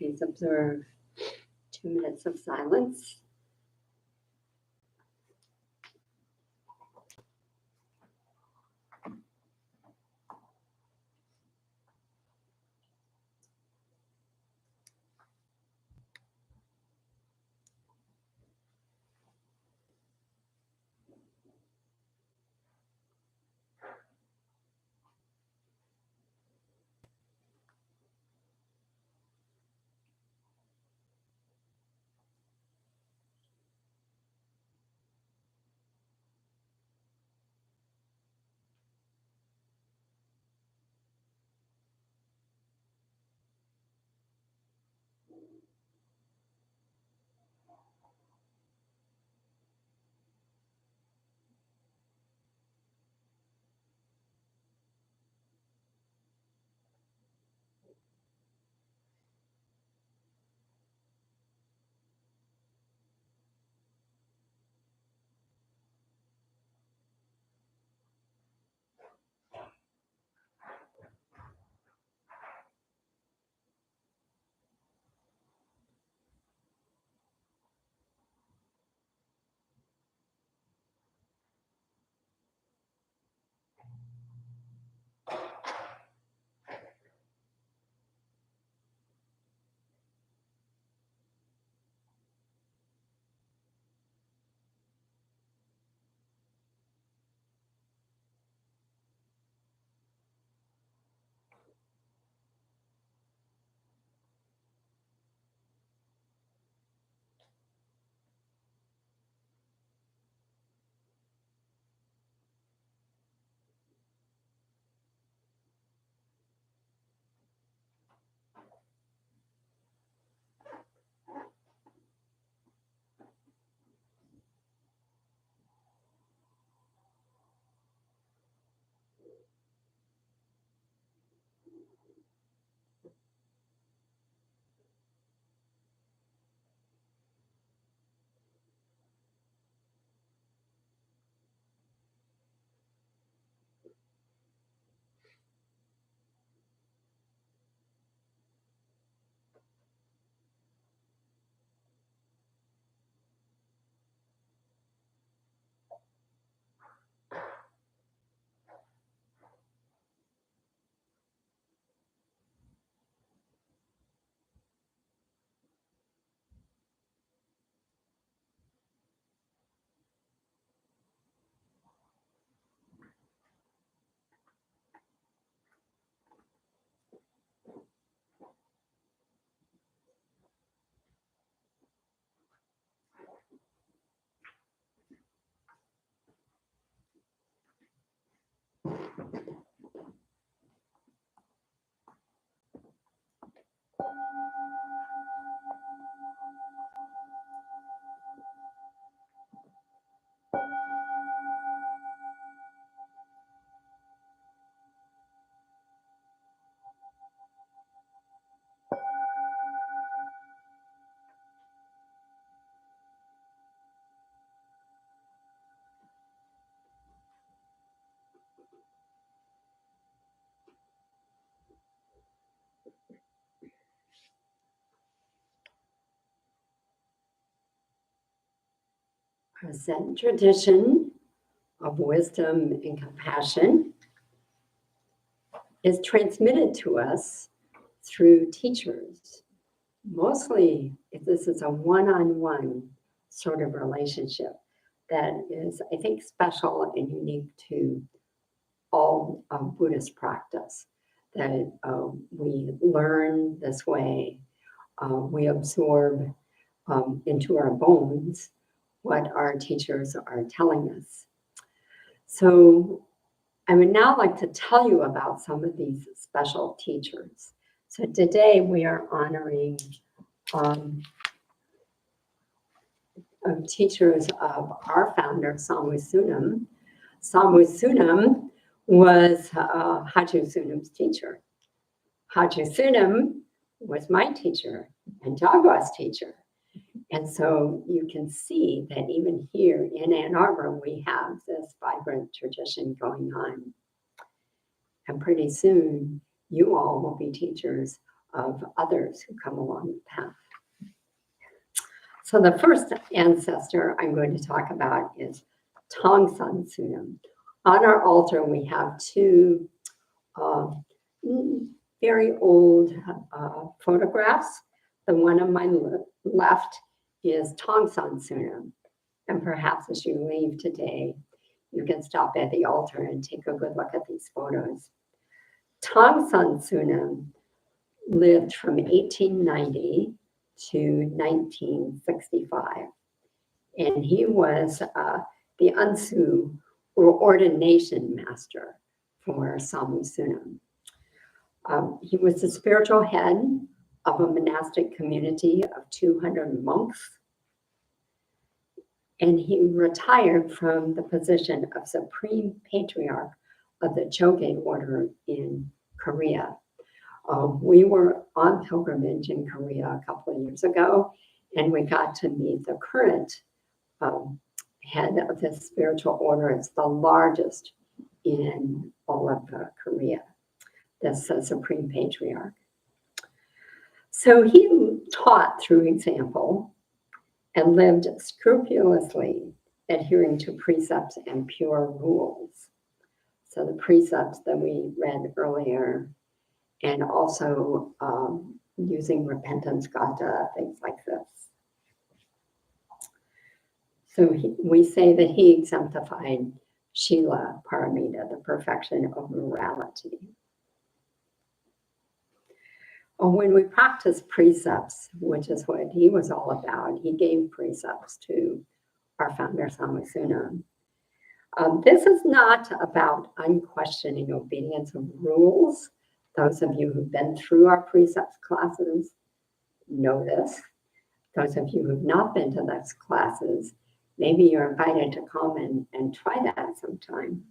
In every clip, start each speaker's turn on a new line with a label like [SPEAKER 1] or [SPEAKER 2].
[SPEAKER 1] Please observe 2 minutes of silence. Our Zen tradition of wisdom and compassion is transmitted to us through teachers. Mostly, this is a one-on-one sort of relationship that is, I think, special and unique to all Buddhist practice, that we learn this way, we absorb into our bones what our teachers are telling us. So I would now like to tell you about some of these special teachers. So today we are honoring teachers of our founder, Samu Sunam. Samu Sunam was Haju Sunam's teacher. Haju Sunam was my teacher and Jagwa's teacher. And so you can see that even here in Ann Arbor, we have this vibrant tradition going on. And pretty soon, you all will be teachers of others who come along the path. So the first ancestor I'm going to talk about is Tongsan Sunam. On our altar, we have two very old photographs. The one on my left is Tongsan Sunam. And perhaps as you leave today, you can stop at the altar and take a good look at these photos. Tongsan Sunam lived from 1890 to 1965. And he was the Ansu, or ordination master for Samu Sunam. He was the spiritual head of a monastic community of 200 monks. And he retired from the position of Supreme Patriarch of the Choge order in Korea. We were on pilgrimage in Korea a couple of years ago, and we got to meet the current head of this spiritual order. It's the largest in all of Korea. That's the Supreme Patriarch. So he taught through example and lived scrupulously, adhering to precepts and pure rules. So the precepts that we read earlier, and also using repentance gata, things like this. So we say that he exemplified Shila Paramita, the perfection of morality. When we practice precepts, which is what he was all about, he gave precepts to our founder, Samu Sunam. This is not about unquestioning obedience of rules. Those of you who've been through our precepts classes know this. Those of you who've not been to those classes, maybe you're invited to come and try that sometime.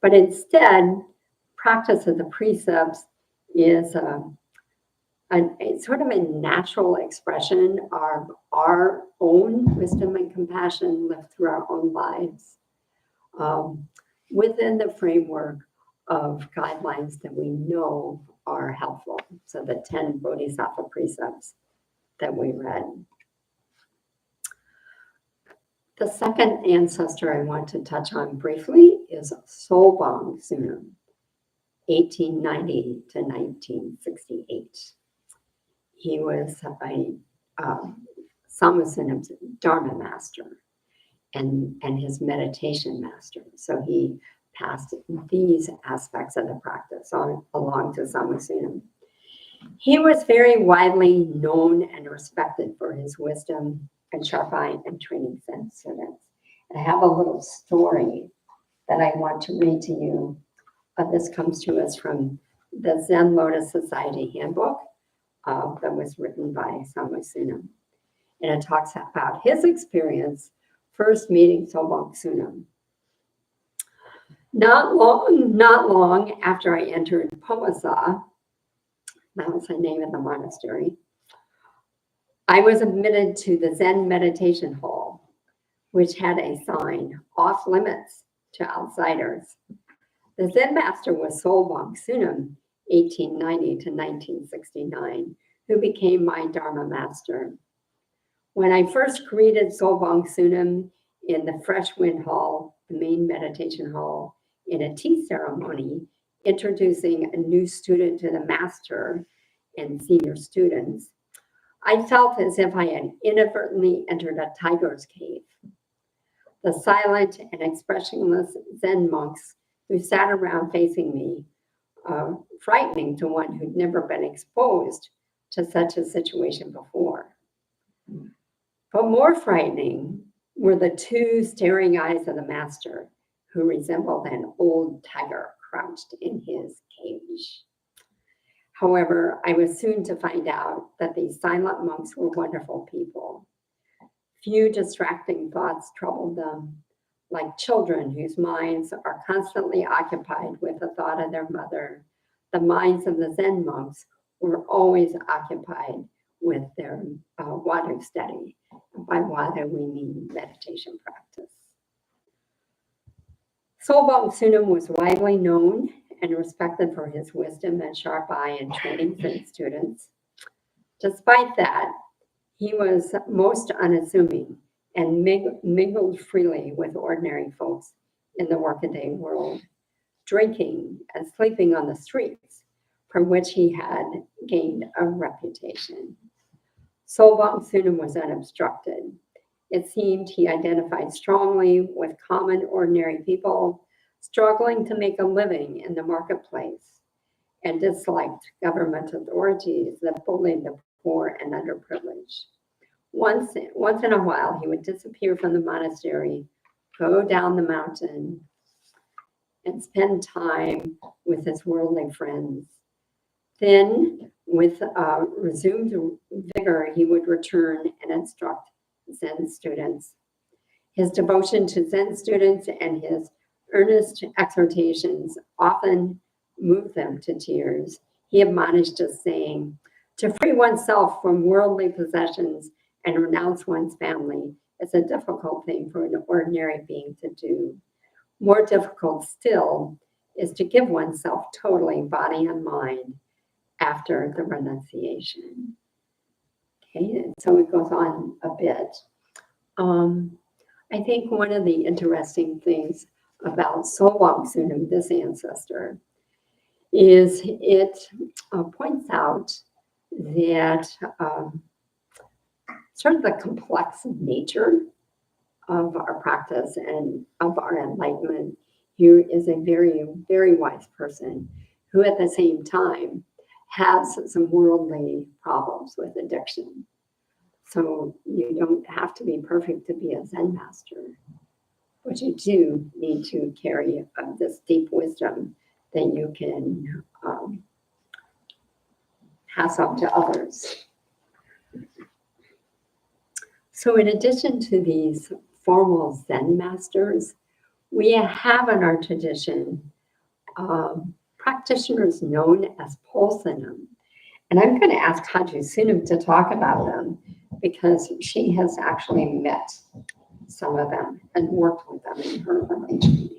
[SPEAKER 1] But instead, practice of the precepts is it's sort of a natural expression of our own wisdom and compassion lived through our own lives within the framework of guidelines that we know are helpful. So the 10 Bodhisattva precepts that we read. The second ancestor I want to touch on briefly is Solbang Sunam, 1890 to 1968. He was a Samu Sunam's Dharma master and his meditation master. So he passed these aspects of the practice along to Samu Sunam. He was very widely known and respected for his wisdom and sharp eye and training sense students. And I have a little story that I want to read to you. This comes to us from the Zen Lotus Society handbook that was written by Samu Sunam. And it talks about his experience first meeting Solbang Sunam. Not long after I entered Pomasa, that was the name of the monastery, I was admitted to the Zen meditation hall, which had a sign, off limits to outsiders. The Zen master was Solbang Sunam, 1890 to 1969, who became my Dharma master. When I first greeted Solbang Sunam in the Fresh Wind Hall, the main meditation hall, in a tea ceremony, introducing a new student to the master and senior students, I felt as if I had inadvertently entered a tiger's cave. The silent and expressionless Zen monks who sat around facing me, frightening to one who'd never been exposed to such a situation before. But more frightening were the two staring eyes of the master, who resembled an old tiger crouched in his cage. However, I was soon to find out that these silent monks were wonderful people. Few distracting thoughts troubled them, like children whose minds are constantly occupied with the thought of their mother. The minds of the Zen monks were always occupied with their Wado study. By Wado, we mean meditation practice. Sobong Sunam was widely known and respected for his wisdom and sharp eye in training Zen students. Despite that, he was most unassuming and mingled freely with ordinary folks in the workaday world, drinking and sleeping on the streets, from which he had gained a reputation. Sobong Sunam was unobstructed. It seemed he identified strongly with common, ordinary people struggling to make a living in the marketplace and disliked government authorities that bullied the poor and underprivileged. Once in a while, he would disappear from the monastery, go down the mountain, and spend time with his worldly friends. Then, with resumed vigor, he would return and instruct Zen students. His devotion to Zen students and his earnest exhortations often moved them to tears. He admonished us, saying, "To free oneself from worldly possessions and renounce one's family is a difficult thing for an ordinary being to do. More difficult still is to give oneself totally, body and mind, after the renunciation." Okay, and so it goes on a bit. I think one of the interesting things about Sobong Sunam, this ancestor, is it points out that sort of the complex nature of our practice and of our enlightenment. Here is a very, very wise person who at the same time has some worldly problems with addiction. So you don't have to be perfect to be a Zen master, but you do need to carry this deep wisdom that you can pass on to others. So in addition to these formal Zen masters, we have in our tradition practitioners known as Polsanam. And I'm going to ask Haji Sunam to talk about them because she has actually met some of them and worked with them in her relation.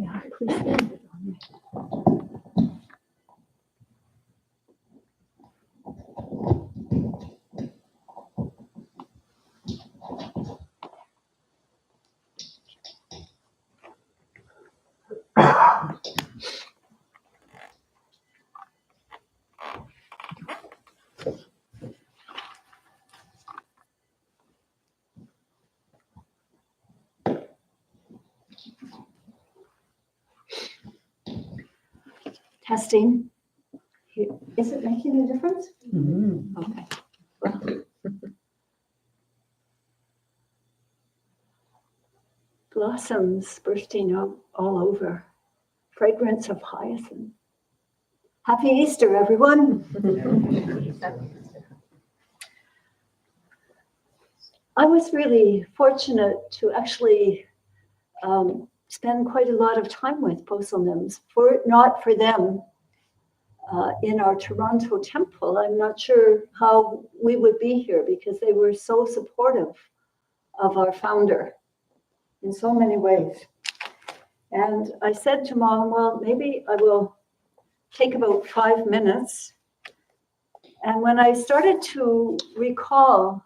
[SPEAKER 2] Yeah, please stand it on me. Testing. Is it making a difference?
[SPEAKER 1] Mm-hmm.
[SPEAKER 2] Okay. Well. Blossoms bursting up all over. Fragrance of hyacinth. Happy Easter, everyone. I was really fortunate to actually spend quite a lot of time with Poselnims. Not for them in our Toronto temple, I'm not sure how we would be here because they were so supportive of our founder in so many ways. And I said to Mom, well, maybe I will take about 5 minutes. And when I started to recall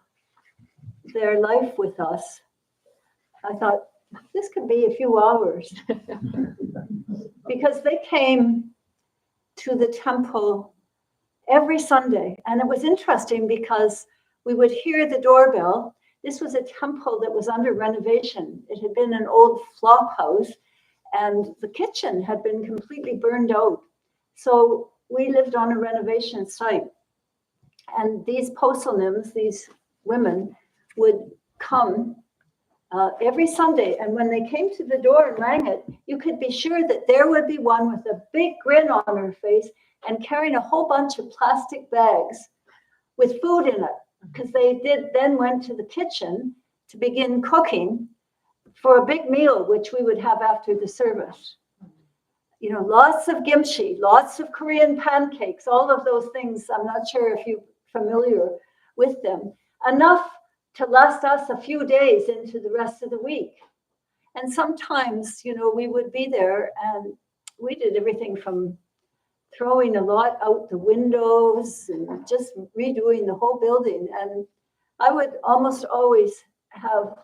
[SPEAKER 2] their life with us, I thought, this could be a few hours. Because they came to the temple every Sunday. And it was interesting because we would hear the doorbell. This was a temple that was under renovation. It had been an old flop house, and the kitchen had been completely burned out. So we lived on a renovation site. And these posonims, these women, would come every Sunday. And when they came to the door and rang it, you could be sure that there would be one with a big grin on her face and carrying a whole bunch of plastic bags with food in it, because they then went to the kitchen to begin cooking for a big meal, which we would have after the service. You know, lots of kimchi, lots of Korean pancakes, all of those things. I'm not sure if you're familiar with them. Enough to last us a few days into the rest of the week. And sometimes, you know, we would be there and we did everything from throwing a lot out the windows and just redoing the whole building. And I would almost always have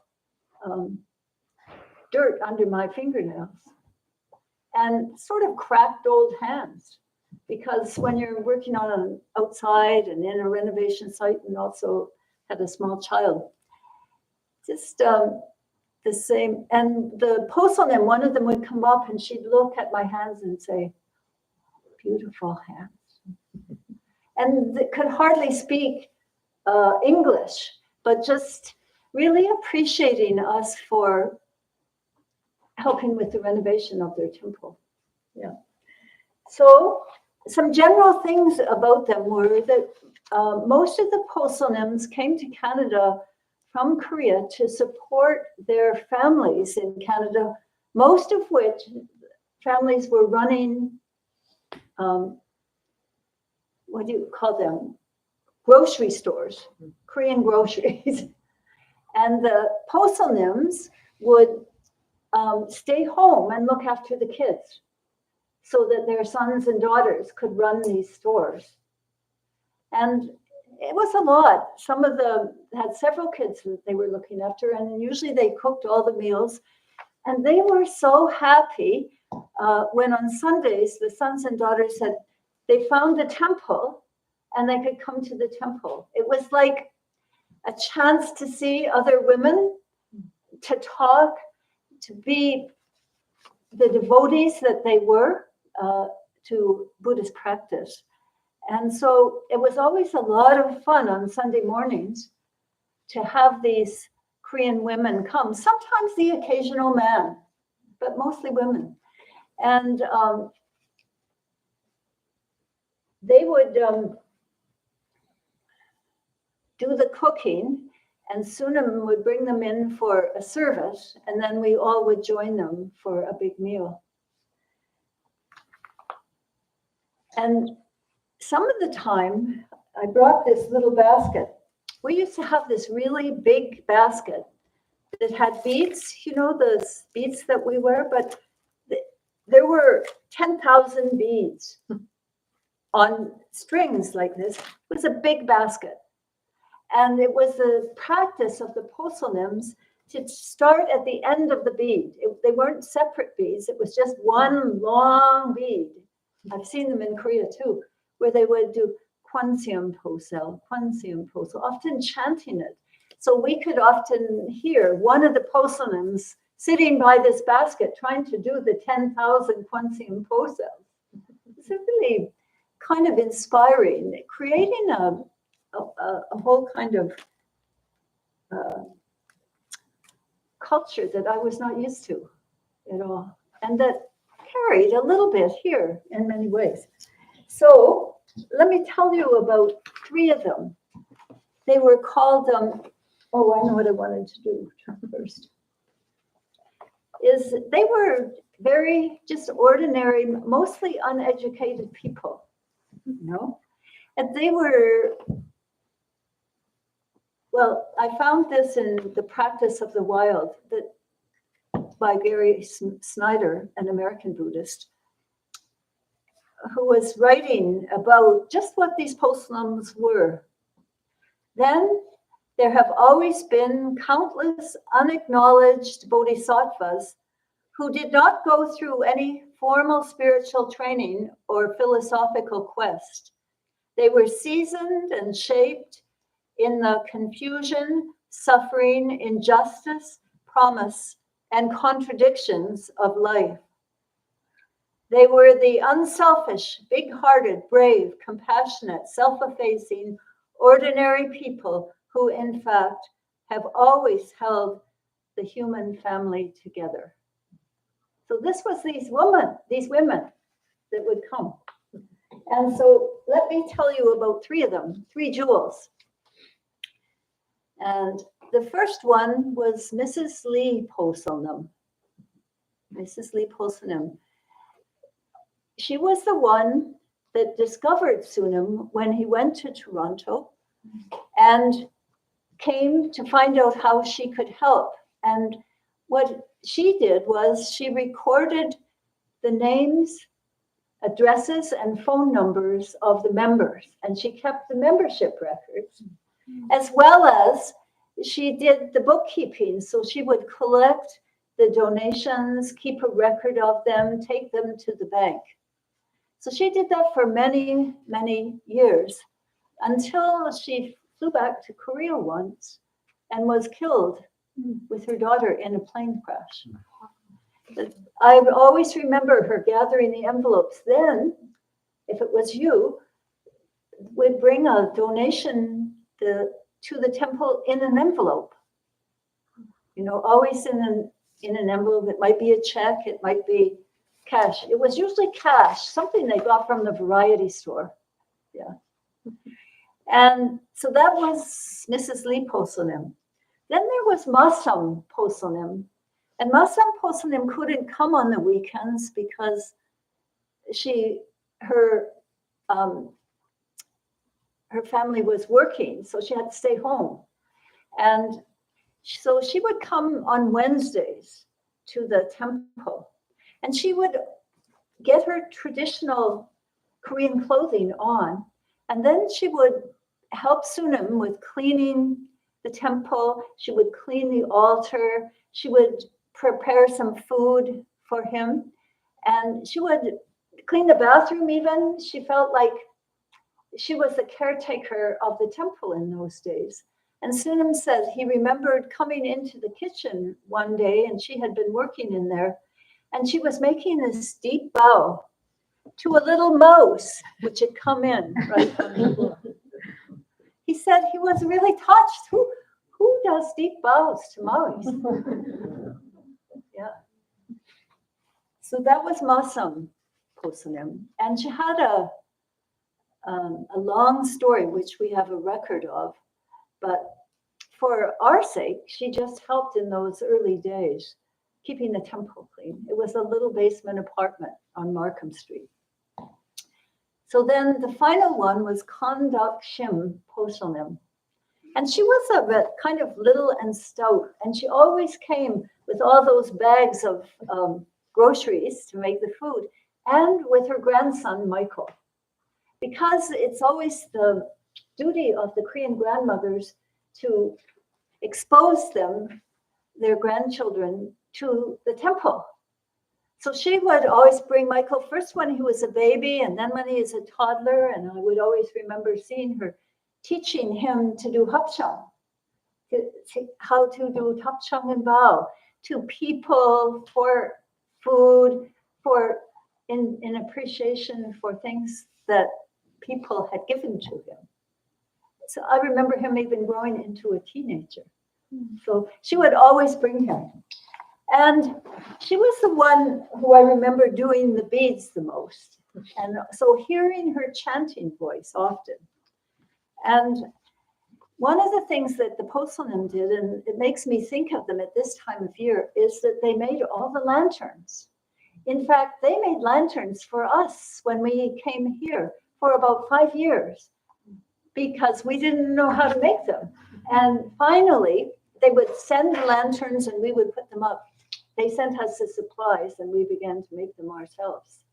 [SPEAKER 2] dirt under my fingernails and sort of cracked old hands, because when you're working on an outside and in a renovation site and also had a small child, just the same. And the postman, one of them would come up and she'd look at my hands and say, beautiful hands. And they could hardly speak English, but just really appreciating us for helping with the renovation of their temple. Yeah. So some general things about them were that most of the posonims came to Canada from Korea to support their families in Canada, most of which families were running, what do you call them? Grocery stores, Korean groceries. And the posonims would stay home and look after the kids so that their sons and daughters could run these stores. And it was a lot. Some of them had several kids that they were looking after, and usually they cooked all the meals. And they were so happy when on Sundays, the sons and daughters said they found a temple and they could come to the temple. It was like a chance to see other women, to talk, to be the devotees that they were to Buddhist practice. And so it was always a lot of fun on Sunday mornings to have these Korean women come, sometimes the occasional man, but mostly women. And they would do the cooking, and Sunam would bring them in for a service, and then we all would join them for a big meal. And some of the time, I brought this little basket. We used to have this really big basket that had beads, you know, the beads that we wear, but there were 10,000 beads on strings like this. It was a big basket. And it was the practice of the posonims to start at the end of the bead. They weren't separate beads. It was just one long bead. I've seen them in Korea too, where they would do Kwanseum Posel, often chanting it. So we could often hear one of the posonims sitting by this basket trying to do the 10,000 Kwanseum Posel. It's really kind of inspiring, creating a whole kind of culture that I was not used to at all, and that carried a little bit here in many ways. So let me tell you about 3 of them. They were called, oh, I know what I wanted to do first. Is they were very just ordinary, mostly uneducated people, you know? And they were Well, I found this in The Practice of the Wild that by Gary Snyder, an American Buddhist, who was writing about just what these postnums were. Then there have always been countless unacknowledged bodhisattvas who did not go through any formal spiritual training or philosophical quest. They were seasoned and shaped in the confusion, suffering, injustice, promise, and contradictions of life. They were the unselfish, big-hearted, brave, compassionate, self-effacing, ordinary people who, in fact, have always held the human family together. So this was these women that would come. And so let me tell you about three of them, three jewels. And the first one was Mrs. Lee Poselnum. Mrs. Lee Poselnum. She was the one that discovered Sunam when he went to Toronto and came to find out how she could help. And what she did was she recorded the names, addresses, and phone numbers of the members, and she kept the membership records, as well as she did the bookkeeping. So she would collect the donations, keep a record of them, take them to the bank. So she did that for many, many years until she flew back to Korea once and was killed with her daughter in a plane crash. I always remember her gathering the envelopes. Then, if it was you, would bring a donation to the temple in an envelope. You know, always in an envelope. It might be a check, it might be cash. It was usually cash, something they got from the variety store. Yeah. And so that was Mrs. Lee Poselnum. Then there was Masam Poselnum. And Masam Poselnum couldn't come on the weekends because her family was working, so she had to stay home. And so she would come on Wednesdays to the temple, and she would get her traditional Korean clothing on, and then she would help Sunam with cleaning the temple. She would clean the altar. She would prepare some food for him, and she would clean the bathroom even. She felt like she was the caretaker of the temple in those days. And Sunam said he remembered coming into the kitchen one day, and she had been working in there, and she was making this deep bow to a little mouse, which had come in right from the floor. He said he was really touched. Who does deep bows to mice? Yeah. So that was Masam Poselnum. And she had a long story, which we have a record of. But for our sake, she just helped in those early days, keeping the temple clean. It was a little basement apartment on Markham Street. So then the final one was Kondak Shim Poselnum. And she was a kind of little and stout, and she always came with all those bags of groceries to make the food, and with her grandson, Michael. Because it's always the duty of the Korean grandmothers to expose their grandchildren, to the temple. So she would always bring Michael first when he was a baby, and then when he was a toddler, and I would always remember seeing her teaching him to do hapchang, how to do tapchang and bao, to people, for food, in appreciation for things that people had given to him. So I remember him even growing into a teenager. So she would always bring him. And she was the one who I remember doing the beads the most. And so hearing her chanting voice often. And one of the things that the Poselnum did, and it makes me think of them at this time of year, is that they made all the lanterns. In fact, they made lanterns for us when we came here for about 5 years, because we didn't know how to make them. And finally, they would send the lanterns and we would put them up. They sent us the supplies and we began to make them ourselves.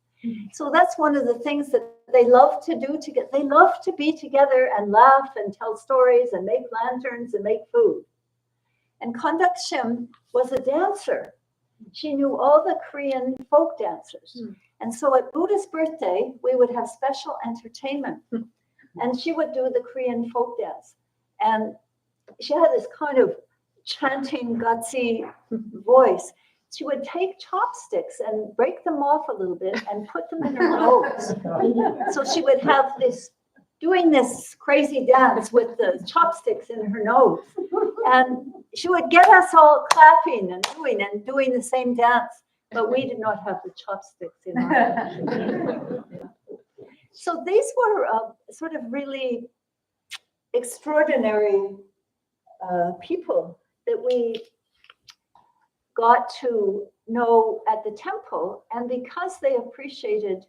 [SPEAKER 2] So that's one of the things that they love to do together. They love to be together and laugh and tell stories and make lanterns and make food. And Kondak Shim was a dancer. She knew all the Korean folk dancers. And so at Buddha's birthday, we would have special entertainment. And she would do the Korean folk dance. And she had this kind of chanting, gutsy voice. She would take chopsticks and break them off a little bit and put them in her nose. So she would have this, doing this crazy dance with the chopsticks in her nose. And she would get us all clapping and doing the same dance, but we did not have the chopsticks in our nose. So these were sort of really extraordinary people that we got to know at the temple. And because they appreciated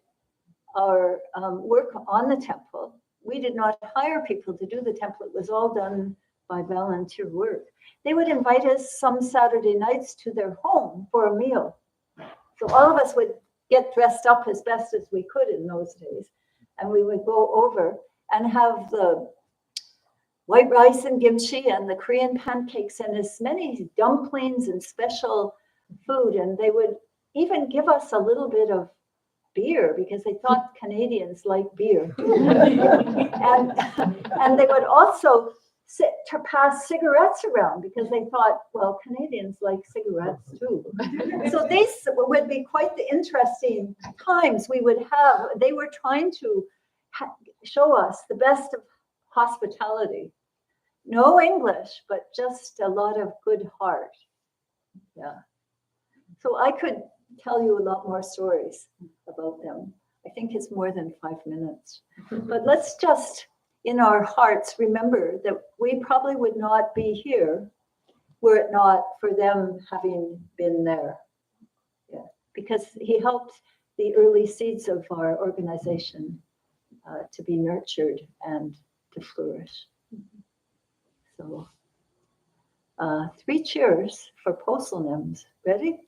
[SPEAKER 2] our work on the temple, we did not hire people to do the temple. It was all done by volunteer work. They would invite us some Saturday nights to their home for a meal. So all of us would get dressed up as best as we could in those days. And we would go over and have the white rice and kimchi and the Korean pancakes and as many dumplings and special food. And they would even give us a little bit of beer because they thought Canadians like beer. and they would also to pass cigarettes around because they thought, well, Canadians like cigarettes too. So these would be quite the interesting times we would have. They were trying to show us the best of hospitality. No English, but just a lot of good heart. Yeah. So I could tell you a lot more stories about them. I think it's more than 5 minutes. But let's just, in our hearts, remember that we probably would not be here were it not for them having been there. Yeah. Because he helped the early seeds of our organization to be nurtured and to flourish. So 3 cheers for Poselnims. Ready?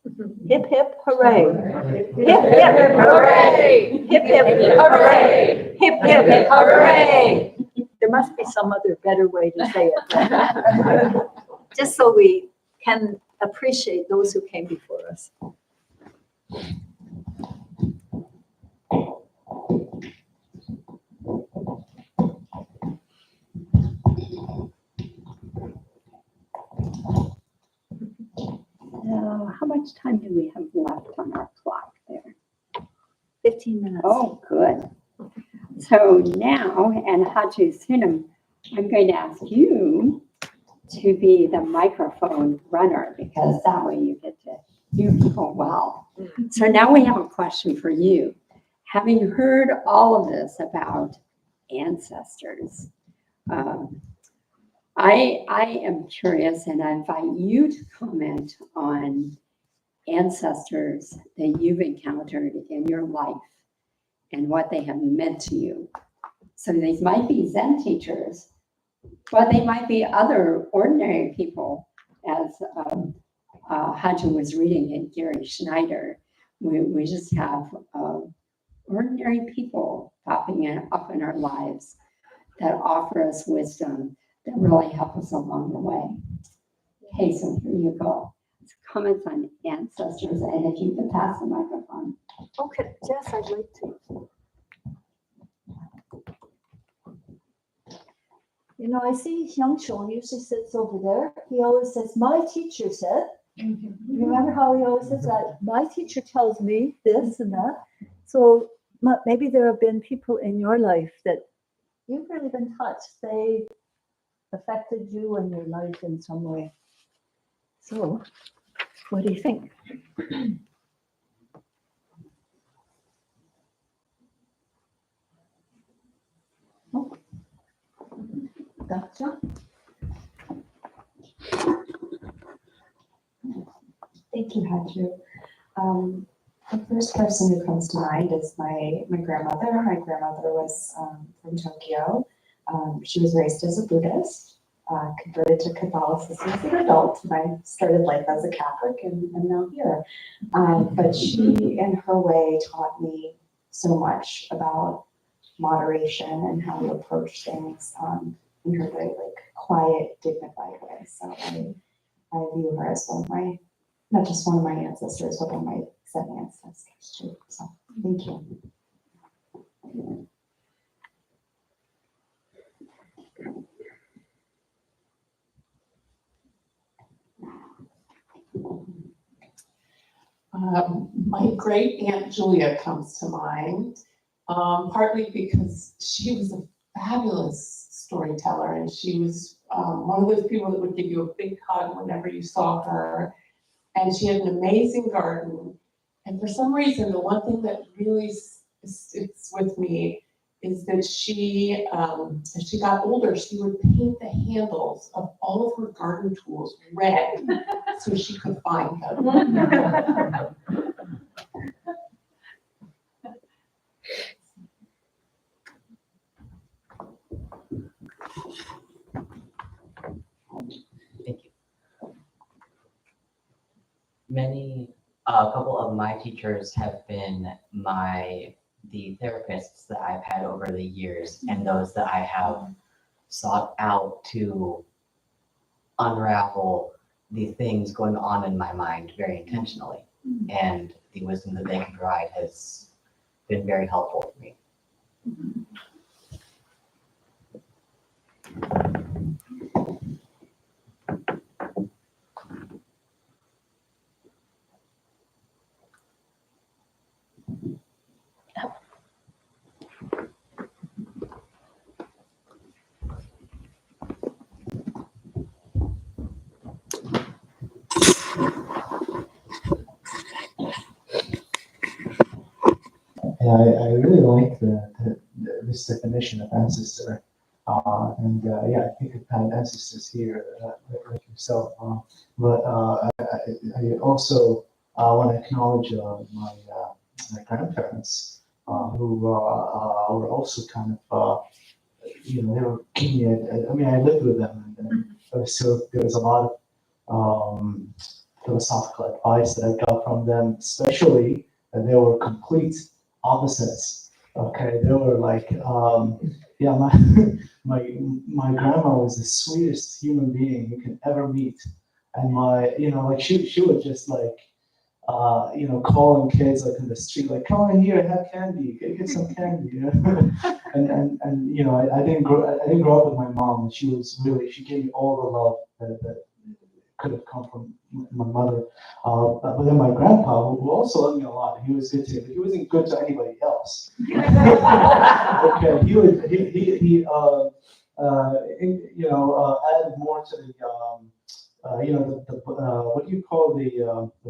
[SPEAKER 2] Hip, hip, hooray. Hip, hip, hooray. Hip, hip, hooray. Hip, hip, hooray. There must be some other better way to say it. Just so we can appreciate those who came before us.
[SPEAKER 1] How much time do we have left on our clock there?
[SPEAKER 2] 15 minutes.
[SPEAKER 1] Oh, good. So now, and Haji Sunam, I'm going to ask you to be the microphone runner because that way you get to hear people well. So now we have a question for you. Having heard all of this about ancestors, I am curious, and I invite you to comment on ancestors that you've encountered in your life and what they have meant to you. So these might be Zen teachers, but they might be other ordinary people, as Haji was reading in Gary Schneider. We just have ordinary people popping up in our lives that offer us wisdom that really help us along the way. Okay, so here you go. Comments on ancestors, and if you could pass the microphone.
[SPEAKER 2] Okay, yes, I'd like to. You know, I see Hyung Chong usually sits over there. He always says, my teacher said. Remember how he always says that? My teacher tells me this and that. So maybe there have been people in your life that you've really been touched. They affected you and your life in some way. So, what do you think? Oh. Gotcha.
[SPEAKER 3] Thank you, Haju. The first person who comes to mind is my grandmother. My grandmother was from Tokyo. She was raised as a Buddhist. converted to Catholicism as an adult, and I started life as a Catholic and now here. But she, in her way, taught me so much about moderation and how to approach things in her very quiet, dignified way. So I view her as one of my, not just one of my ancestors, but one of my seven ancestors too. So thank you.
[SPEAKER 4] My great Aunt Julia comes to mind, partly because she was a fabulous storyteller, and she was one of those people that would give you a big hug whenever you saw her. And she had an amazing garden. And for some reason, the one thing that really sticks with me is that she, as she got older, she would paint the handles of all of her garden tools red so she could find them.
[SPEAKER 5] Thank you. A couple of my teachers have been the therapists that I've had over the years, and those that I have sought out to unravel the things going on in my mind very intentionally. And the wisdom that they can provide has been very helpful for me.
[SPEAKER 6] Yeah, I really like this definition of ancestor. Yeah, I think I've had ancestors here like yourself. I also want to acknowledge my grandparents who were also kind of, they were giving me, I mean, I lived with them, so there was a lot of philosophical advice that I got from them, especially that they were complete opposites. Okay, they were like, yeah, my grandma was the sweetest human being you can ever meet, and she would just calling kids like in the street, like, come in here, have candy, get some candy, and I didn't grow up with my mom, and she gave me all the love that could have come from my mother. But then my grandpa, who also loved me a lot, he was good to me, but he wasn't good to anybody else. Okay, he added more to the what do you call the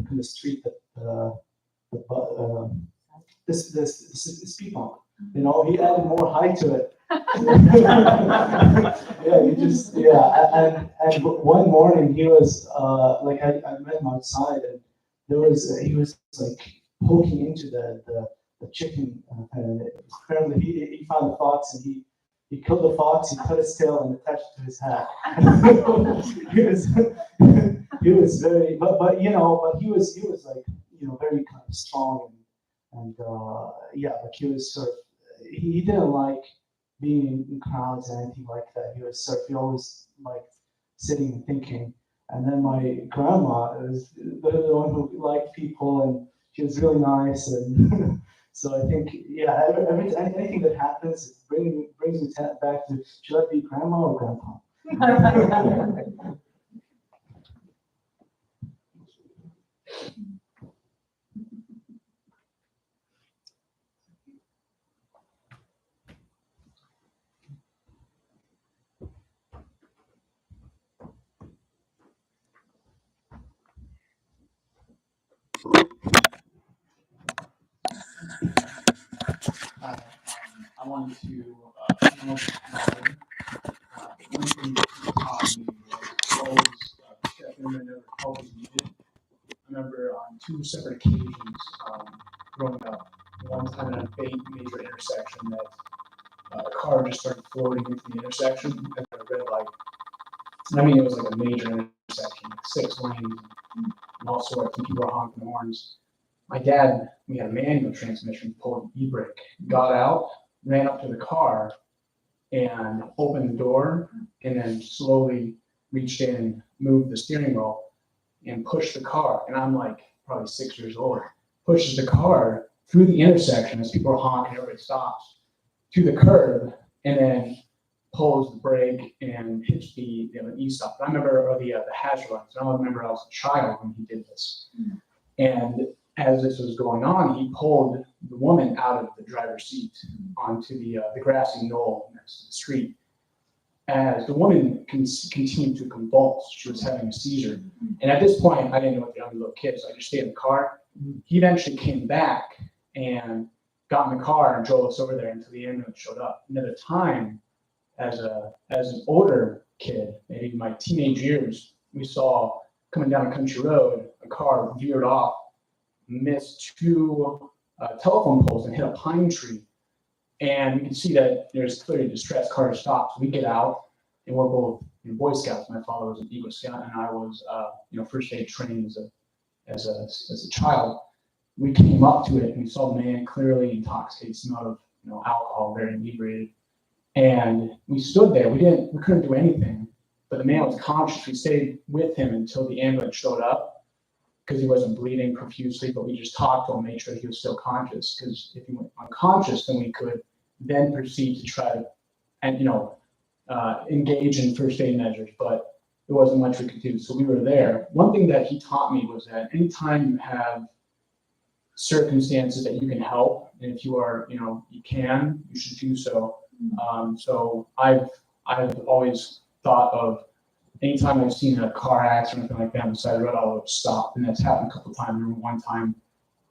[SPEAKER 6] kind of street that this speed bump? He added more height to it. And one morning he was I met him outside, and he was like poking into the chicken, and apparently he found a fox, and he killed the fox, he cut its tail and attached it to his hat. he was very, but he was like, very kind of strong, and like he was sort of, he didn't like being in crowds or anything like that. He always liked sitting and thinking. And then my grandma was the one who liked people, and she was really nice. And so I think, anything that happens brings me back to, should I be grandma or grandpa?
[SPEAKER 7] I wanted to acknowledge Molly. One thing that she taught me was always step in whenever help is needed. I remember on two separate occasions growing up, one time at a major intersection that a car just started floating into the intersection at a red light. I mean, it was like a major intersection, like 6 lanes and all sorts, and people were honking horns. My dad, we had a manual transmission, pulled an e-brake, got out, ran up to the car and opened the door, and then slowly reached in, moved the steering wheel and pushed the car. And I'm like probably 6 years old, pushes the car through the intersection as people are honking, everybody stops, to the curb, and then pulls the brake and hits the e-stop. I remember the hazard lights. I don't remember I was a child when he did this. And as this was going on, he pulled the woman out of the driver's seat onto the grassy knoll next to the street. As the woman continued to convulse, she was having a seizure. And at this point, I didn't know what the other little kid, so I just stayed in the car. He eventually came back and got in the car and drove us over there until the ambulance showed up. And at the time, as an older kid, maybe in my teenage years, we saw coming down a country road, a car veered off, missed 2 telephone poles and hit a pine tree. And we can see that there's clearly a distressed car stopped. We get out, and we're both Boy Scouts. My father was an Eagle Scout, and I was, first aid trained as a child. We came up to it, and we saw the man clearly intoxicated, smelled of alcohol, very inebriated. And we stood there. We couldn't do anything, but the man was conscious. We stayed with him until the ambulance showed up because he wasn't bleeding profusely. But we just talked to him, made sure he was still conscious. Because if he went unconscious, then we could then proceed to try to, engage in first aid measures. But there wasn't much we could do, so we were there. One thing that he taught me was that anytime you have circumstances that you can help, and if you are, you should do so. So I've always thought of anytime I've seen a car accident or anything like that on the side of the road, I'll stop. And that's happened a couple of times. I remember one time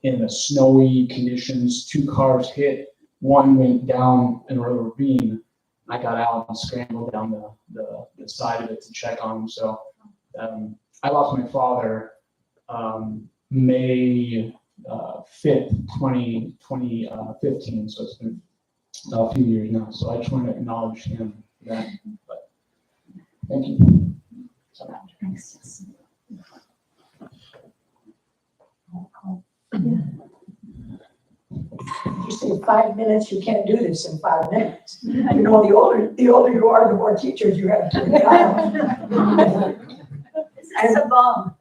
[SPEAKER 7] in the snowy conditions, 2 cars hit. One went down in a ravine. I got out and scrambled down the side of it to check on him. So I lost my father May 5th, 2015. So it's been a few years now, so I just want to acknowledge him for that. But thank you. So,
[SPEAKER 8] You say 5 minutes, you can't do this in 5 minutes. The older you are, the more teachers you have to have.
[SPEAKER 2] It's a bomb.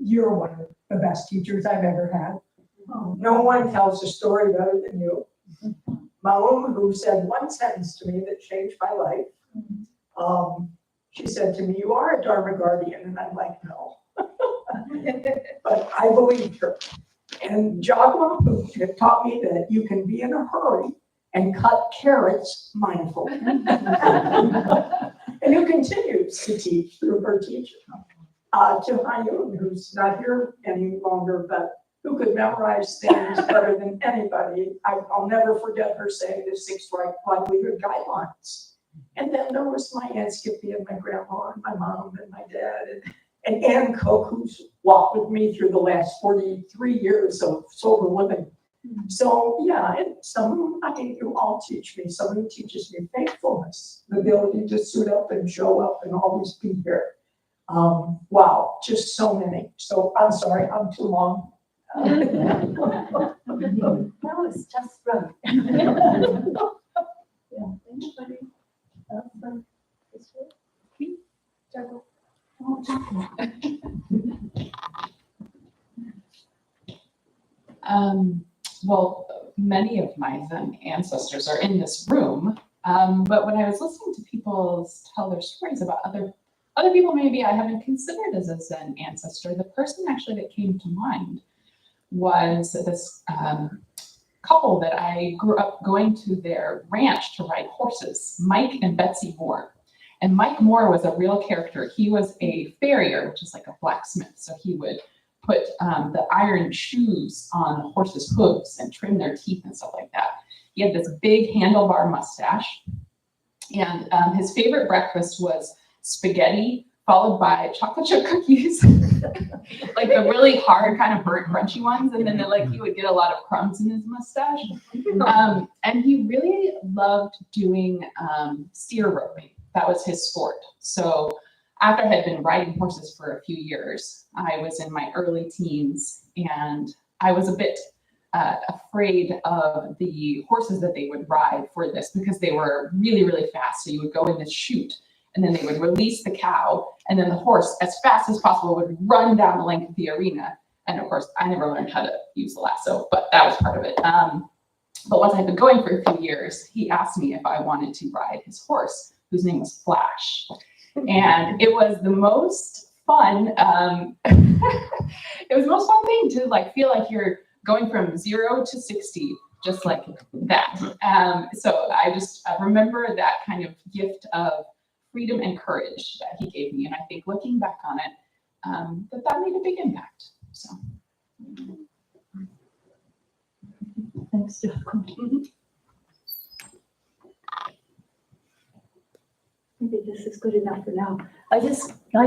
[SPEAKER 8] You're one of the best teachers I've ever had. No one tells a story better than you. Maum, who said one sentence to me that changed my life. She said to me, "You are a Dharma guardian," and I'm like, "No." But I believed her. And Jagma, who taught me that you can be in a hurry and cut carrots mindfully. And who continues to teach through her teacher. To Hayun, who's not here any longer, but who could memorize things better than anybody. I'll never forget her saying the 6 livelihood guidelines. And then there was my Aunt Skippy and my grandma and my mom and my dad and Ann Cook, who's walked with me through the last 43 years of sober living. So yeah, and you all teach me. Someone teaches me faithfulness, the ability to suit up and show up and always be here. Wow, just so many. So I'm sorry, I'm too long.
[SPEAKER 2] No, it's just right. Yeah. Anybody else from this way? Juggle. Oh, juggle.
[SPEAKER 4] Well, many of my Zen ancestors are in this room, but when I was listening to people tell their stories about other people maybe I haven't considered as a Zen ancestor, the person actually that came to mind was this couple that I grew up going to their ranch to ride horses, Mike and Betsy Moore. And Mike Moore was a real character. He was a farrier, which is like a blacksmith. So he would put the iron shoes on the horses' hooves and trim their teeth and stuff like that. He had this big handlebar mustache. And his favorite breakfast was spaghetti
[SPEAKER 9] followed by chocolate chip cookies, like the really hard kind of burnt crunchy ones, and then he would get a lot of crumbs in his mustache. And he really loved doing steer roping. That was his sport. So after I had been riding horses for a few years, I was in my early teens, and I was a bit afraid of the horses that they would ride for this because they were really, really fast. So you would go in this chute, and then they would release the cow, and then the horse, as fast as possible, would run down the length of the arena. And of course, I never learned how to use the lasso, but that was part of it. But once I had been going for a few years, he asked me if I wanted to ride his horse, whose name was Flash. And it was the most fun, it was the most fun thing to feel like you're going from 0 to 60, just like that. So I just remember that kind of gift of freedom and courage that he gave me. And I think looking back on it, that made a big impact. So.
[SPEAKER 2] Thanks, Jeff. Maybe this is good enough for now. I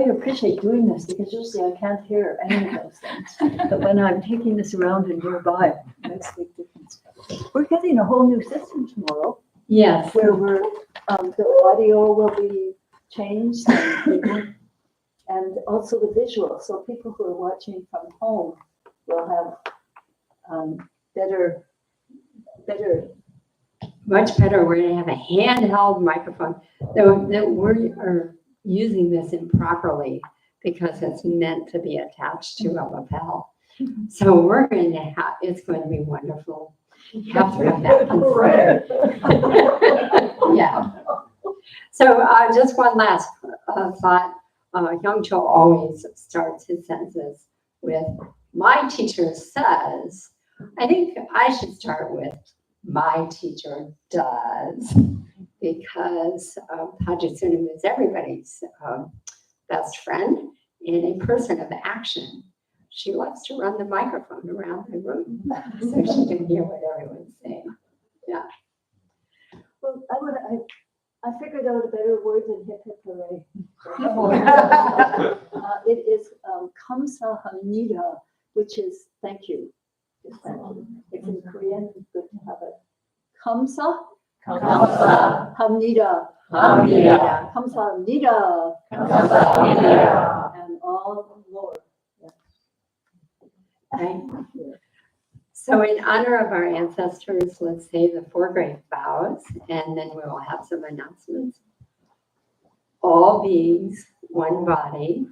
[SPEAKER 2] appreciate doing this because usually I can't hear any of those things. But when I'm taking this around and nearby, it makes a big difference. We're getting a whole new system tomorrow
[SPEAKER 1] Yes.
[SPEAKER 2] where the audio will be changed and also the visual. So people who are watching from home will have better.
[SPEAKER 1] Much better. We're going to have a handheld microphone. That we are using this improperly because it's meant to be attached to a lapel. So we're going to have, it's going to be wonderful. Have to come back and forth. Yeah. So just one last thought. Young Cho always starts his sentences with, "My teacher says." I think I should start with, "My teacher does," because Hajisunim is everybody's best friend and a person of action. She loves to run the microphone around the room so she can hear what everyone's saying. Yeah.
[SPEAKER 2] Well, I figured out a better word than hip hip hooray. It is kamsahamnida, which is thank you. Just thank you. It's in Korean. It's good to have it. Kamsa.
[SPEAKER 1] Kamsa.
[SPEAKER 2] Hamnida.
[SPEAKER 1] Hamnida.
[SPEAKER 2] Kamsahamnida.
[SPEAKER 1] Kamsahamnida.
[SPEAKER 2] And all more.
[SPEAKER 1] Right. So in honor of our ancestors, let's say the 4 great vows, and then we will have some announcements. All beings, one body.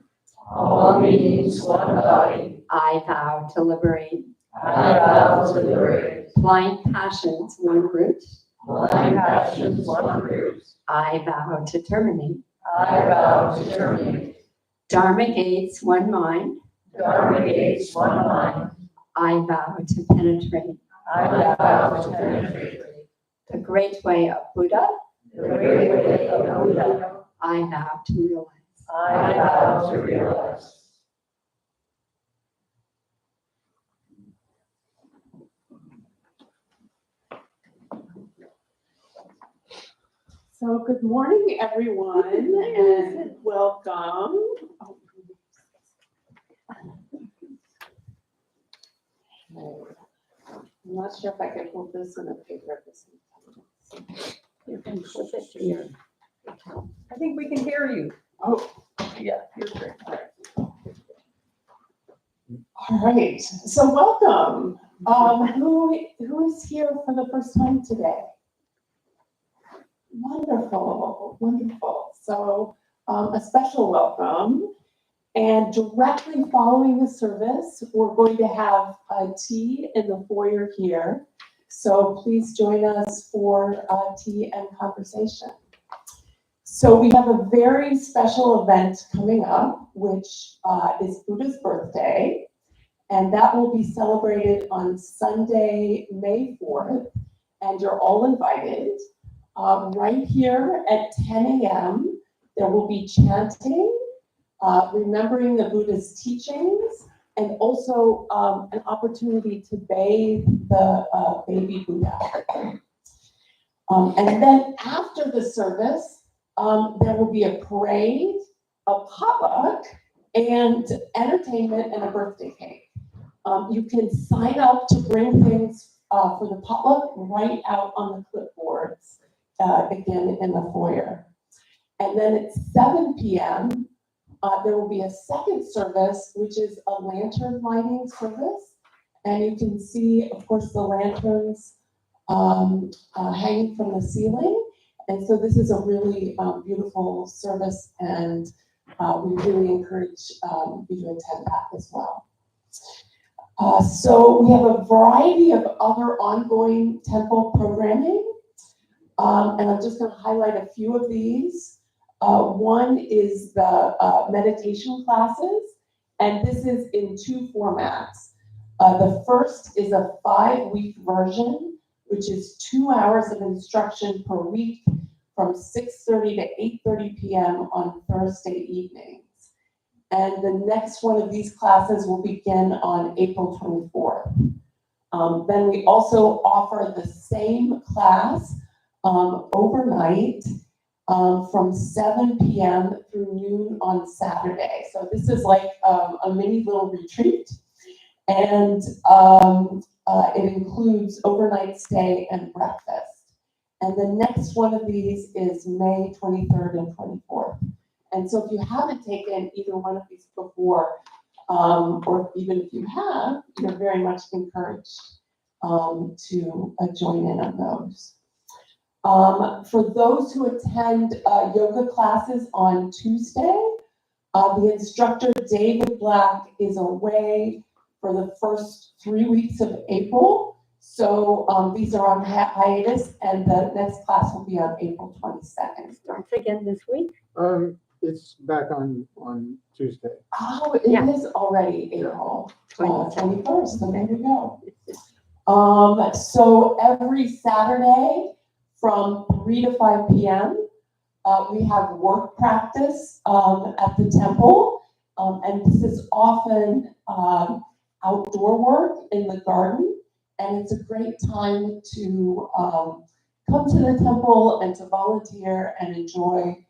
[SPEAKER 10] All beings, one body.
[SPEAKER 1] I vow to liberate.
[SPEAKER 10] I vow to liberate.
[SPEAKER 1] Blind passions, one root.
[SPEAKER 10] Blind passions, one root.
[SPEAKER 1] I vow to terminate.
[SPEAKER 10] I vow to terminate.
[SPEAKER 1] Dharma gates, one mind.
[SPEAKER 10] Dharma gates, one mind.
[SPEAKER 1] I vow to penetrate.
[SPEAKER 10] I vow to penetrate.
[SPEAKER 1] The great way of Buddha.
[SPEAKER 10] The great way of Buddha.
[SPEAKER 1] I vow to realize.
[SPEAKER 10] I vow to realize.
[SPEAKER 4] So good morning, everyone, and welcome. I'm not sure if I can hold this in a paper at the same time.
[SPEAKER 1] You can flip it to your.
[SPEAKER 10] I think we can hear you.
[SPEAKER 4] Oh,
[SPEAKER 10] Yeah, you're great.
[SPEAKER 4] all right. So welcome. Who is here for the first time today? Wonderful, wonderful. So a special welcome. And directly following the service, we're going to have a tea in the foyer here. So please join us for tea and conversation. So we have a very special event coming up, which is Buddha's birthday. And that will be celebrated on Sunday, May 4th. And you're all invited. Right here at 10 a.m., there will be chanting, remembering the Buddha's teachings, and also an opportunity to bathe the baby Buddha. And then after the service, there will be a parade a potluck and entertainment and a birthday cake. You can sign up to bring things for the potluck right out on the clipboards, again in the foyer. And then at 7 p.m., there will be a second service, which is a lantern lighting service. And you can see, of course, the lanterns hanging from the ceiling. And so this is a really beautiful service, and we really encourage you to attend that as well. So we have a variety of other ongoing temple programming, and I'm just going to highlight a few of these. One is the meditation classes, and this is in two formats. The first is a 5-week version, which is 2 hours of instruction per week from 6:30 to 8:30 p.m. on Thursday evenings. And the next one of these classes will begin on April 24th. Then we also offer the same class overnight from 7 p.m. through noon on Saturday. So this is like a mini little retreat. And it includes overnight stay and breakfast. And the next one of these is May 23rd and 24th. And so if you haven't taken either one of these before, or even if you have, you're very much encouraged to join in on those. For those who attend yoga classes on Tuesday, the instructor, David Black, is away for the first 3 weeks of April. So these are on hiatus, and the next class will be on April 22nd.
[SPEAKER 1] Starts again this week.
[SPEAKER 11] It's back on Tuesday.
[SPEAKER 4] Oh, it
[SPEAKER 1] Yeah.
[SPEAKER 4] is already April 21st, so there you go. So every Saturday from 3 to 5 p.m., we have work practice at the temple, and this is often outdoor work in the garden, and it's a great time to come to the temple and to volunteer and enjoy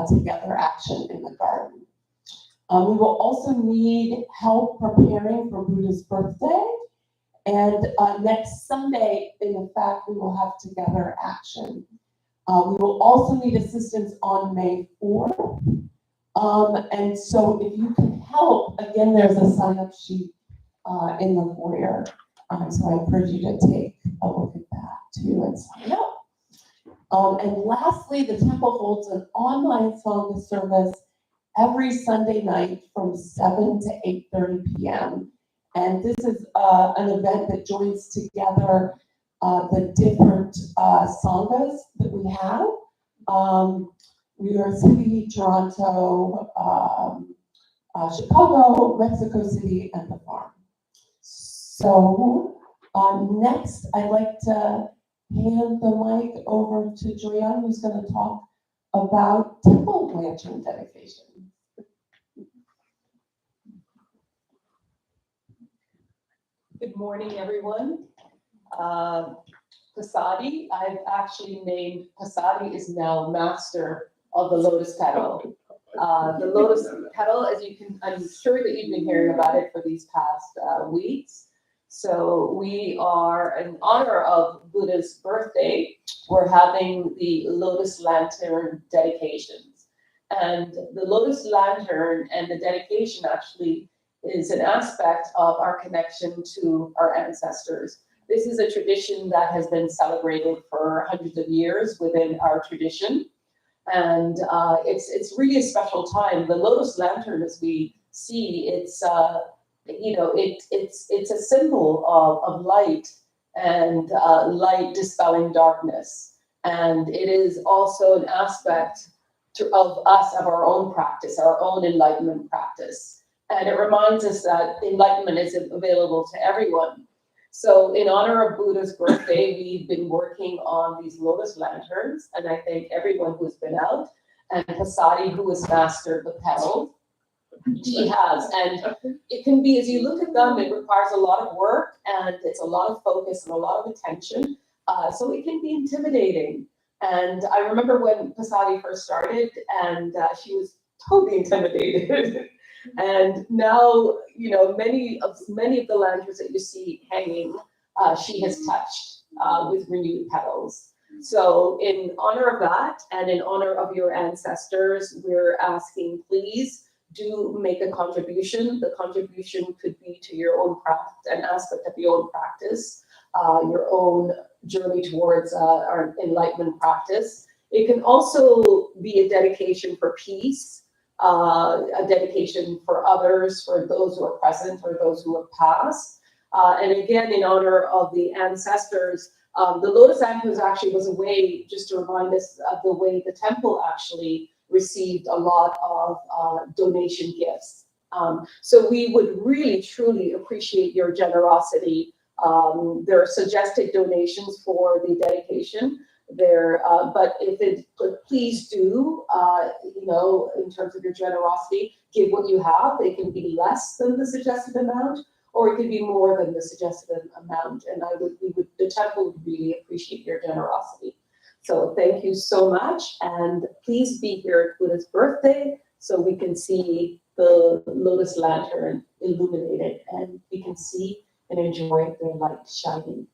[SPEAKER 4] together action in the garden. We will also need help preparing for Buddha's birthday, and next Sunday, in fact, we will have together action. We will also need assistance on May 4th. And so if you can help, again, there's a sign-up sheet in the foyer. So I encourage you to take a look at that too and sign up. And lastly, the temple holds an online Sangha service every Sunday night from 7 to 8:30 p.m. And this is an event that joins together the different Sanghas that we have. New York City, Toronto, Chicago, Mexico City, and the farm. So next, I'd like to hand the mic over to Joyanne, who's going to talk about temple lantern dedication.
[SPEAKER 10] Good morning, everyone. Pasadi, I've actually named, Pasadi is now master of the lotus petal. The lotus petal, as you can, I'm sure that you've been hearing about it for these past weeks. So we are, in honor of Buddha's birthday, we're having the lotus lantern dedications. And the lotus lantern and the dedication actually is an aspect of our connection to our ancestors. This is a tradition that has been celebrated for hundreds of years within our tradition. And it's really a special time. The lotus lantern, as we see, it's it's a symbol of light and light dispelling darkness. And it is also an aspect of us, of our own practice, our own enlightenment practice. And it reminds us that enlightenment is available to everyone. So in honor of Buddha's birthday, we've been working on these lotus lanterns, and I thank everyone who's been out, and Pasadi, who has mastered the petal. She has, and it can be, as you look at them, it requires a lot of work, and it's a lot of focus and a lot of attention, so it can be intimidating. And I remember when Pasadi first started, and she was totally intimidated. And now, many of the lanterns that you see hanging, she has touched with renewed petals. So in honor of that and in honor of your ancestors, we're asking, please do make a contribution. The contribution could be to your own craft, an aspect of your own practice, your own journey towards our enlightenment practice. It can also be a dedication for peace, a dedication for others, for those who are present or those who have passed. And again, in honor of the ancestors, the lotus antlers actually was a way, just to remind us of the way the temple actually received a lot of donation gifts. So we would really, truly appreciate your generosity. There are suggested donations for the dedication there, but please do, in terms of your generosity, give what you have. It can be less than the suggested amount, or it could be more than the suggested amount. And the temple would really appreciate your generosity. So thank you so much, and please be here at Buddha's birthday so we can see the lotus lantern illuminated and we can see and enjoy their light shining.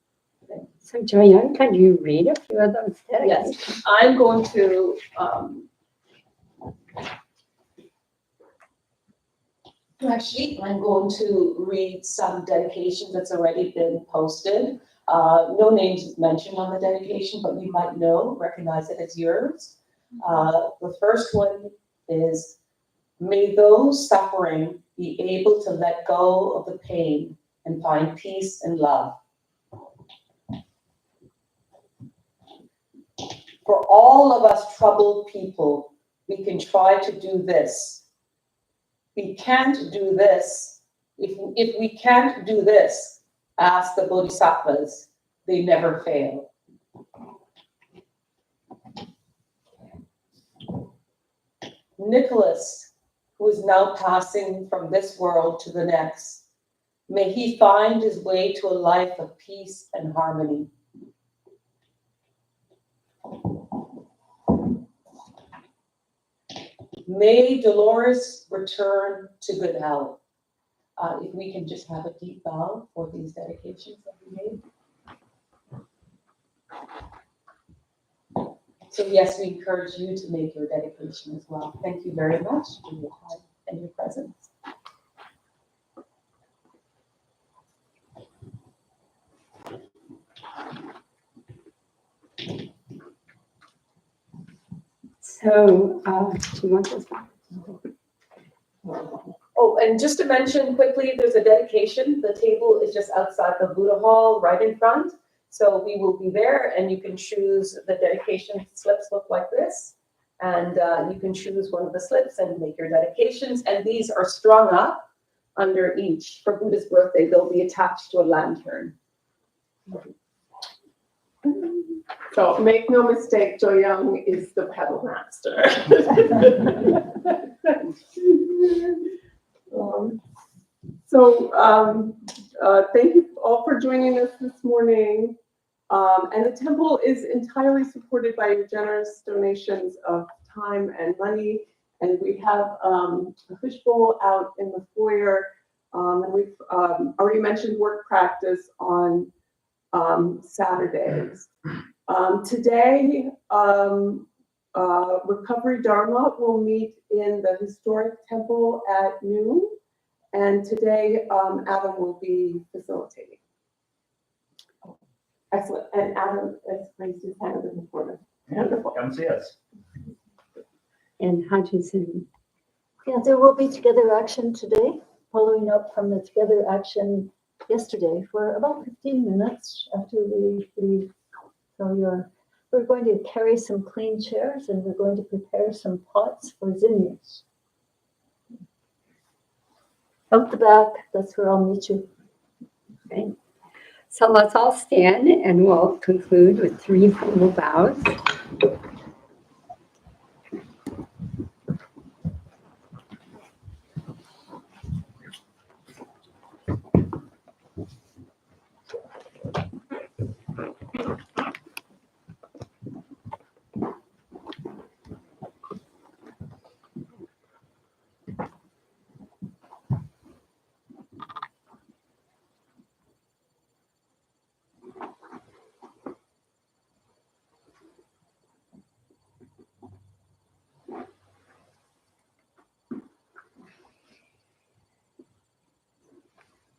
[SPEAKER 1] So Joanne, can you read a few of those dedications?
[SPEAKER 10] Yes, I'm going to I'm going to read some dedications that's already been posted. No names is mentioned on the dedication, but you might recognize it as yours. The first one is, may those suffering be able to let go of the pain and find peace and love. For all of us troubled people, we can try to do this. We can't do this. If we can't do this, ask the bodhisattvas. They never fail. Nicholas, who is now passing from this world to the next, may he find his way to a life of peace and harmony. May Dolores return to good health. If we can just have a deep bow for these dedications that we made. So yes, we encourage you to make your dedication as well. Thank you very much for your time and your presence.
[SPEAKER 1] So, do you want this one?
[SPEAKER 10] Oh, and just to mention quickly, there's a dedication. The table is just outside the Buddha Hall, right in front. So we will be there, and you can choose the dedication slips look like this. And you can choose one of the slips and make your dedications. And these are strung up under each. For Buddha's birthday, they'll be attached to a lantern.
[SPEAKER 4] So make no mistake, Jo Young is the pedal master. Thank you all for joining us this morning. And the temple is entirely supported by your generous donations of time and money. And we have a fishbowl out in the foyer. And we've already mentioned work practice on Saturdays. Today, Recovery Dharma will meet in the historic temple at noon. And today, Adam will be facilitating. Excellent. And Adam has raised his hand in the corner. Wonderful.
[SPEAKER 12] Come see us.
[SPEAKER 1] And Hutchinson.
[SPEAKER 2] Yeah, there will be Together Action today, following up from the Together Action yesterday for about 15 minutes after we leave. So we're going to carry some clean chairs and we're going to prepare some pots for zinnias. Out the back, that's where I'll meet you.
[SPEAKER 1] Okay. So let's all stand and we'll conclude with 3 formal bows.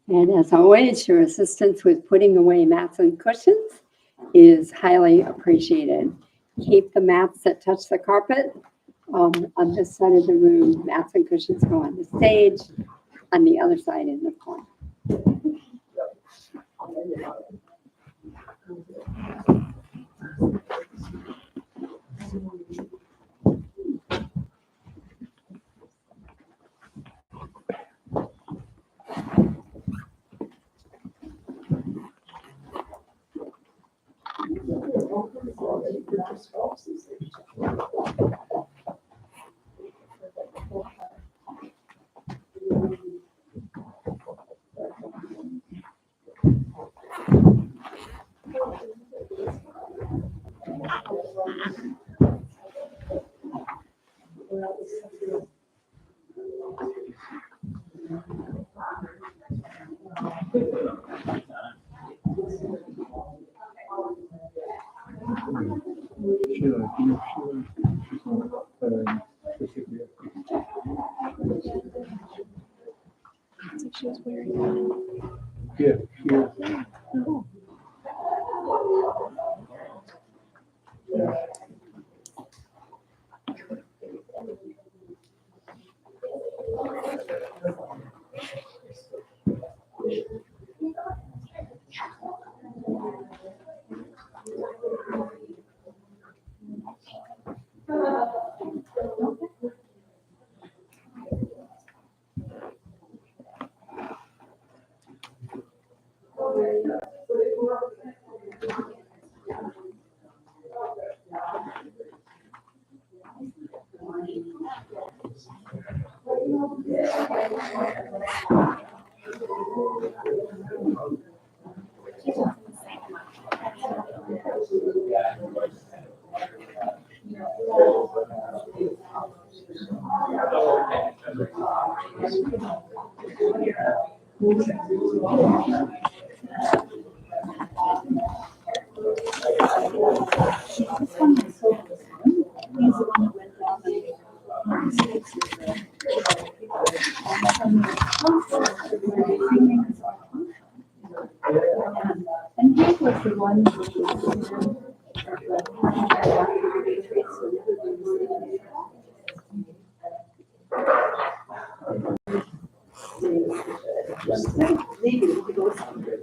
[SPEAKER 1] And as always, your assistance with putting away mats and cushions is highly appreciated. Keep the mats that touch the carpet on this side of the room. Mats and cushions go on the stage, on the other side in the corner.
[SPEAKER 11] Sheila, do you know Sheila? She's on, specifically.
[SPEAKER 9] She was wearing
[SPEAKER 11] Yeah, Sheila.
[SPEAKER 2] And he was the one who was leaving to go somewhere.